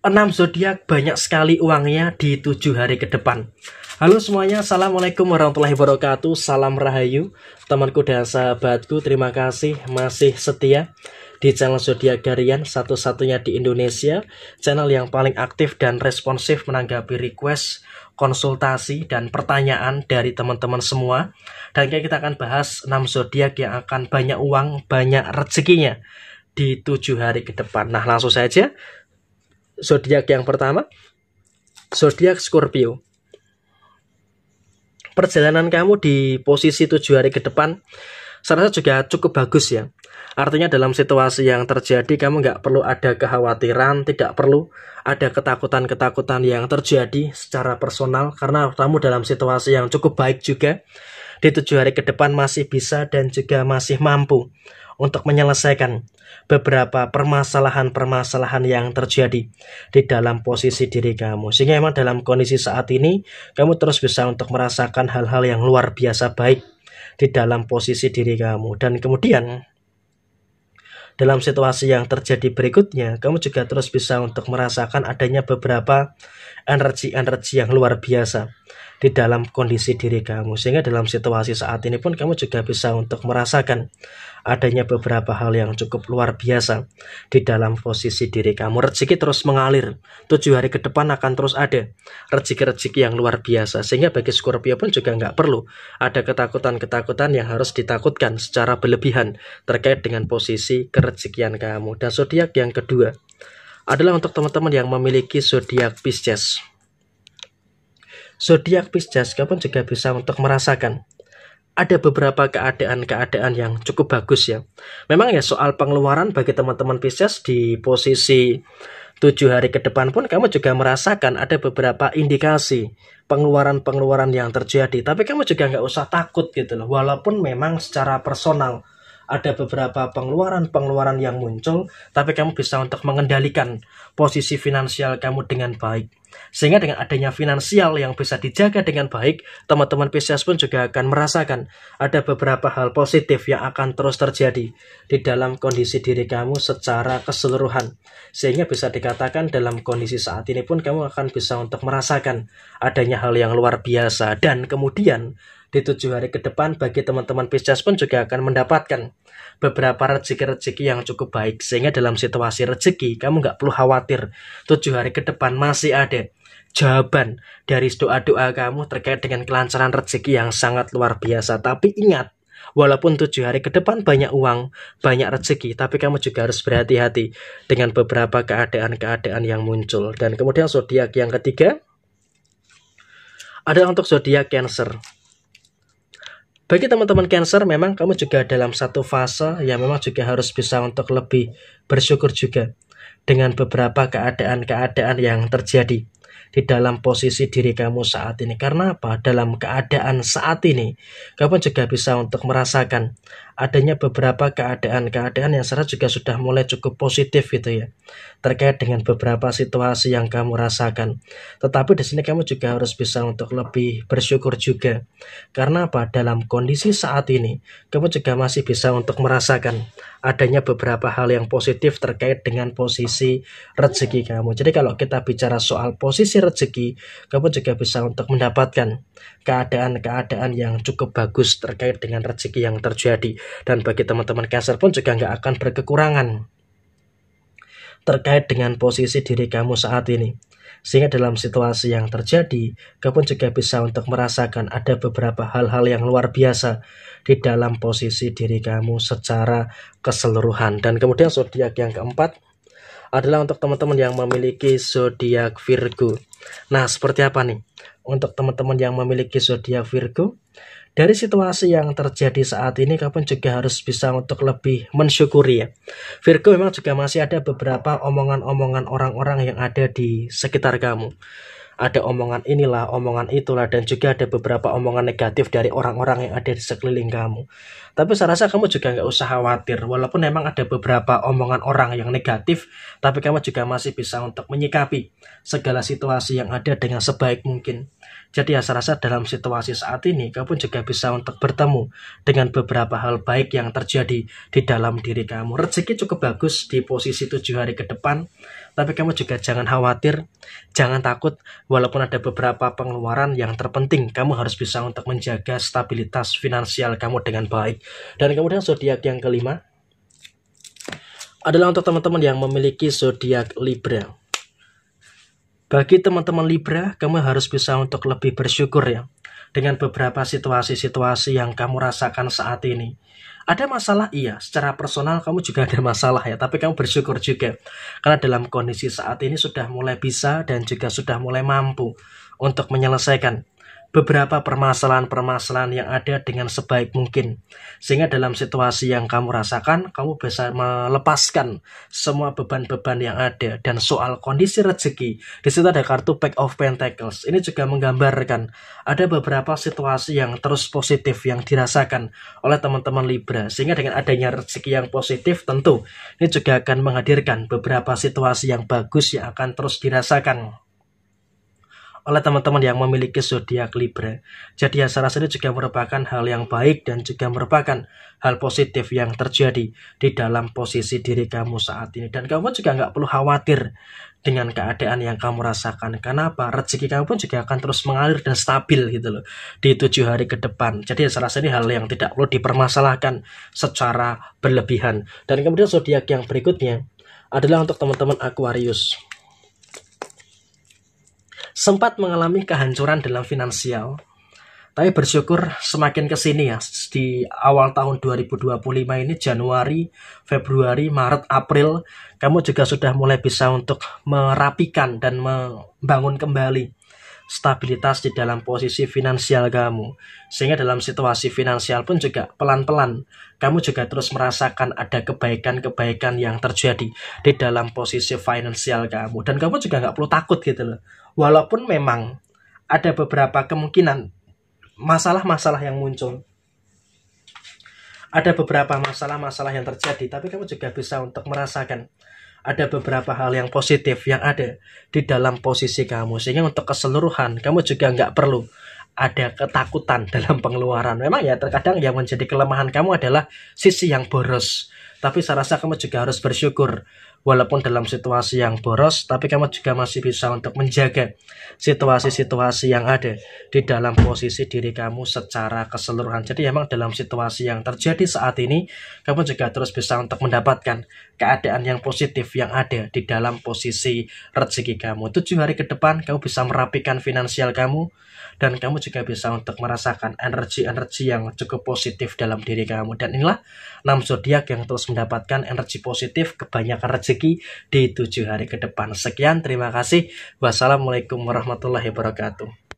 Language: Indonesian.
6 zodiak banyak sekali uangnya di 7 hari ke depan. Halo semuanya, assalamualaikum warahmatullahi wabarakatuh. Salam rahayu, temanku dan sahabatku. Terima kasih masih setia di channel Zodiak Harian, satu-satunya di Indonesia, channel yang paling aktif dan responsif menanggapi request, konsultasi, dan pertanyaan dari teman-teman semua. Dan kita akan bahas 6 zodiak yang akan banyak uang, banyak rezekinya di 7 hari ke depan. Nah, langsung saja. Zodiak yang pertama, zodiak Scorpio. Perjalanan kamu di posisi 7 hari ke depan saya rasa juga cukup bagus ya. Artinya dalam situasi yang terjadi kamu nggak perlu ada kekhawatiran, tidak perlu ada ketakutan-ketakutan yang terjadi secara personal, karena kamu dalam situasi yang cukup baik juga. Di 7 hari ke depan masih bisa dan juga masih mampu untuk menyelesaikan beberapa permasalahan-permasalahan yang terjadi di dalam posisi diri kamu. Sehingga memang dalam kondisi saat ini kamu terus bisa untuk merasakan hal-hal yang luar biasa baik di dalam posisi diri kamu. Dan kemudian dalam situasi yang terjadi berikutnya, kamu juga terus bisa untuk merasakan adanya beberapa energi-energi yang luar biasa di dalam kondisi diri kamu. Sehingga dalam situasi saat ini pun kamu juga bisa untuk merasakan adanya beberapa hal yang cukup luar biasa di dalam posisi diri kamu. Rezeki terus mengalir. 7 hari ke depan akan terus ada rezeki-rezeki yang luar biasa. Sehingga bagi Scorpio pun juga nggak perlu ada ketakutan-ketakutan yang harus ditakutkan secara berlebihan terkait dengan posisi kerezekian kamu. Dan zodiak yang kedua adalah untuk teman-teman yang memiliki zodiak Pisces. Zodiak Pisces kamu juga bisa untuk merasakan ada beberapa keadaan-keadaan yang cukup bagus ya. Memang ya soal pengeluaran bagi teman-teman Pisces di posisi 7 hari ke depan pun kamu juga merasakan ada beberapa indikasi pengeluaran-pengeluaran yang terjadi. Tapi kamu juga nggak usah takut gitu loh. Walaupun memang secara personal ada beberapa pengeluaran-pengeluaran yang muncul, tapi kamu bisa untuk mengendalikan posisi finansial kamu dengan baik. Sehingga dengan adanya finansial yang bisa dijaga dengan baik, teman-teman Pisces pun juga akan merasakan ada beberapa hal positif yang akan terus terjadi di dalam kondisi diri kamu secara keseluruhan. Sehingga bisa dikatakan dalam kondisi saat ini pun kamu akan bisa untuk merasakan adanya hal yang luar biasa. Dan kemudian di 7 hari ke depan bagi teman-teman Pisces pun juga akan mendapatkan beberapa rezeki-rezeki yang cukup baik. Sehingga dalam situasi rezeki kamu nggak perlu khawatir, 7 hari ke depan masih ada jawaban dari doa-doa kamu terkait dengan kelancaran rezeki yang sangat luar biasa. Tapi ingat, walaupun 7 hari ke depan banyak uang, banyak rezeki, tapi kamu juga harus berhati-hati dengan beberapa keadaan-keadaan yang muncul. Dan kemudian zodiak yang ketiga adalah untuk zodiak Cancer. Bagi teman-teman Cancer, memang kamu juga dalam satu fase yang memang juga harus bisa untuk lebih bersyukur juga dengan beberapa keadaan-keadaan yang terjadi di dalam posisi diri kamu saat ini. Karena apa? Dalam keadaan saat ini kamu juga bisa untuk merasakan adanya beberapa keadaan-keadaan yang saya juga sudah mulai cukup positif gitu ya, terkait dengan beberapa situasi yang kamu rasakan. Tetapi di sini kamu juga harus bisa untuk lebih bersyukur juga. Karena apa? Dalam kondisi saat ini kamu juga masih bisa untuk merasakan adanya beberapa hal yang positif terkait dengan posisi rezeki kamu. Jadi kalau kita bicara soal posisi rezeki, kamu juga bisa untuk mendapatkan keadaan-keadaan yang cukup bagus terkait dengan rezeki yang terjadi. Dan bagi teman-teman Cancer pun juga nggak akan berkekurangan terkait dengan posisi diri kamu saat ini. Sehingga dalam situasi yang terjadi, kamu juga bisa untuk merasakan ada beberapa hal-hal yang luar biasa di dalam posisi diri kamu secara keseluruhan. Dan kemudian zodiak yang keempat adalah untuk teman-teman yang memiliki zodiak Virgo. Nah, seperti apa nih untuk teman-teman yang memiliki zodiak Virgo? Dari situasi yang terjadi saat ini, kamu juga harus bisa untuk lebih mensyukuri ya. Virgo memang juga masih ada beberapa omongan-omongan orang-orang yang ada di sekitar kamu. Ada omongan inilah, omongan itulah, dan juga ada beberapa omongan negatif dari orang-orang yang ada di sekeliling kamu. Tapi saya rasa kamu juga nggak usah khawatir. Walaupun memang ada beberapa omongan orang yang negatif, tapi kamu juga masih bisa untuk menyikapi segala situasi yang ada dengan sebaik mungkin. Jadi ya saya rasa dalam situasi saat ini, kamu juga bisa untuk bertemu dengan beberapa hal baik yang terjadi di dalam diri kamu. Rezeki cukup bagus di posisi 7 hari ke depan. Tapi kamu juga jangan khawatir, jangan takut, walaupun ada beberapa pengeluaran yang terpenting, kamu harus bisa untuk menjaga stabilitas finansial kamu dengan baik. Dan kemudian zodiak yang kelima adalah untuk teman-teman yang memiliki zodiak Libra. Bagi teman-teman Libra, kamu harus bisa untuk lebih bersyukur ya dengan beberapa situasi-situasi yang kamu rasakan saat ini. Ada masalah, iya, secara personal kamu juga ada masalah ya, tapi kamu bersyukur juga karena dalam kondisi saat ini sudah mulai bisa dan juga sudah mulai mampu untuk menyelesaikan beberapa permasalahan-permasalahan yang ada dengan sebaik mungkin. Sehingga dalam situasi yang kamu rasakan, kamu bisa melepaskan semua beban-beban yang ada. Dan soal kondisi rezeki, di situ ada kartu Pack of Pentacles. Ini juga menggambarkan ada beberapa situasi yang terus positif yang dirasakan oleh teman-teman Libra. Sehingga dengan adanya rezeki yang positif, tentu ini juga akan menghadirkan beberapa situasi yang bagus yang akan terus dirasakan oleh teman-teman yang memiliki zodiak Libra. Jadi ya, saya rasa ini juga merupakan hal yang baik dan juga merupakan hal positif yang terjadi di dalam posisi diri kamu saat ini. Dan kamu juga nggak perlu khawatir dengan keadaan yang kamu rasakan. Kenapa? Rezeki kamu pun juga akan terus mengalir dan stabil gitu loh di 7 hari ke depan. Jadi ya, saya rasa ini hal yang tidak perlu dipermasalahkan secara berlebihan. Dan kemudian zodiak yang berikutnya adalah untuk teman-teman Aquarius. Sempat mengalami kehancuran dalam finansial, tapi bersyukur semakin kesini ya, di awal tahun 2025 ini, Januari, Februari, Maret, April, kamu juga sudah mulai bisa untuk merapikan dan membangun kembali stabilitas di dalam posisi finansial kamu. Sehingga dalam situasi finansial pun juga pelan-pelan kamu juga terus merasakan ada kebaikan-kebaikan yang terjadi di dalam posisi finansial kamu. Dan kamu juga nggak perlu takut gitu loh. Walaupun memang ada beberapa kemungkinan masalah-masalah yang muncul, ada beberapa masalah-masalah yang terjadi, tapi kamu juga bisa untuk merasakan ada beberapa hal yang positif yang ada di dalam posisi kamu. Sehingga untuk keseluruhan kamu juga nggak perlu ada ketakutan dalam pengeluaran. Memang ya terkadang yang menjadi kelemahan kamu adalah sisi yang boros, tapi saya rasa kamu juga harus bersyukur. Walaupun dalam situasi yang boros, tapi kamu juga masih bisa untuk menjaga situasi-situasi yang ada di dalam posisi diri kamu secara keseluruhan. Jadi memang dalam situasi yang terjadi saat ini, kamu juga terus bisa untuk mendapatkan keadaan yang positif yang ada di dalam posisi rezeki kamu. 7 hari ke depan, kamu bisa merapikan finansial kamu, dan kamu juga bisa untuk merasakan energi-energi yang cukup positif dalam diri kamu. Dan inilah 6 zodiak yang terus mendapatkan energi positif, kebanyakan rezeki di 7 hari ke depan. Sekian, terima kasih. Wassalamualaikum warahmatullahi wabarakatuh.